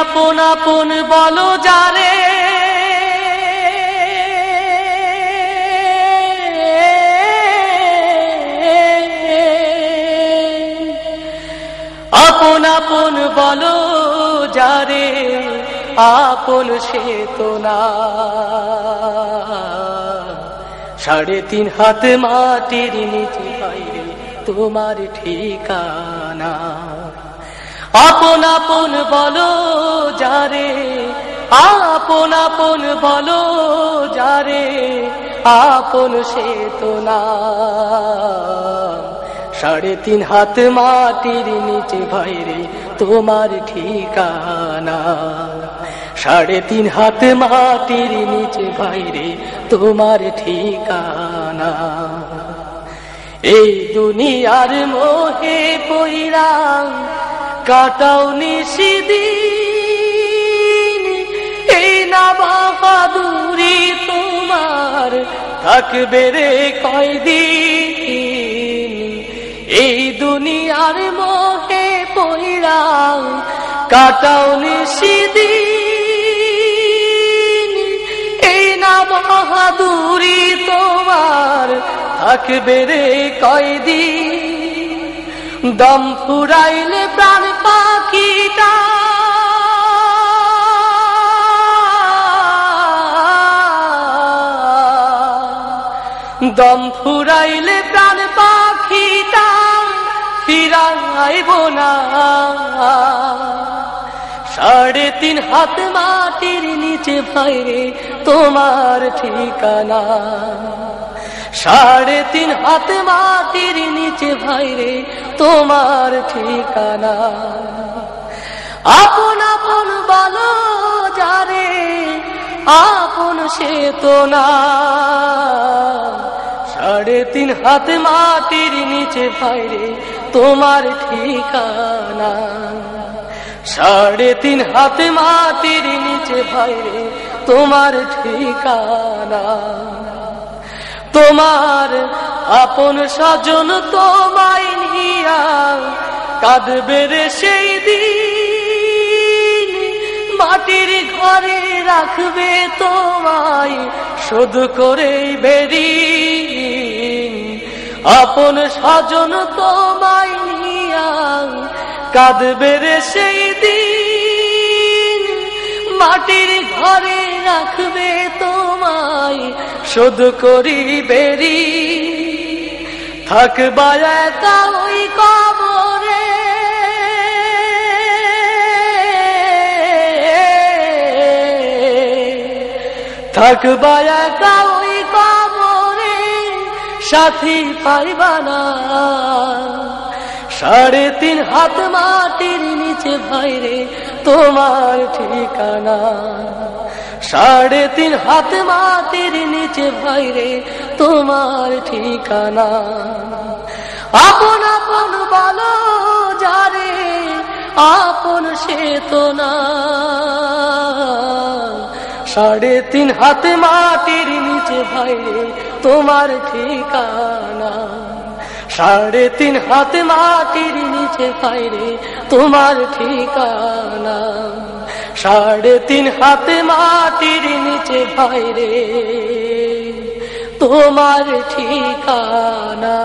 আপন আপন বলো যারে, আপন আপন বলো যারে, আপন সে তো না। 3.5 হাত মাটির নিচে বাইরে তোমার ঠিকানা। আপন আপন বলো যারে, আপন আপন বলো যারে, আপন সে তো না। 3.5 হাত মাটির নিচে বাইরে তোমার ঠিকানা। 3.5 হাত মাটির নিচে বাইরে তোমার ঠিকানা। এই দুনিয়ার মোহে পইরা কাটাও নিশিদিন, এই না বাহাদুরি তোমার থাকবে রে কয়দিন। এই দুনিয়ার মোহে পইরা কাটাও নিশিদিন, এই না বাহাদুরি তোমার থাকবে রে কয়দিন। দম ফুরাইলে প্রাণ পাখিটা দম ফুরাইলে প্রাণ পাখিটা ফিরাইব না। 3.5 হাত মাটির নিচে বাইরে তোমার ঠিকানা। 3.5 হাত মাটির নিচে বাইরে তোমার ঠিকানা। আপন আপন বলো যারে, আপন সে তো না। 3.5 হাত মাটির নিচে বাইরে তোমার ঠিকানা। 3.5 হাত মাটির নিচে বাইরে তোমার ঠিকানা। তোমার আপন স্বজন তোমায় নিয়া কাঁদবে রে সেই দিন, মাটির ঘরে রাখবে তোমায় শোধ করে বেরিন। আপন স্বজন তোমায় নিয়া কাঁদবে রে সেই দিন, মাটির ঘরে রাখবে তোমায় শোধ করি বেরি। থাকবা একা ওই কবরে, থাকবা একা ওই কবরে, সাথী পাইবা না। 3.5 হাত মাটির নিচে বাইরে তোমার ঠিকানা। 3.5 হাত মাটির নিচে বাইরে তোমার ঠিকানা। আপন আপন বলো যারে, আপন সে তো না। 3.5 হাত মাটির নিচে বাইরে তোমার ঠিকানা। 3.5 হাত মাটির নিচে বাইরে তোমার ঠিকানা। 3.5 হাত মাটির নিচে বাইরে তোমার ঠিকানা।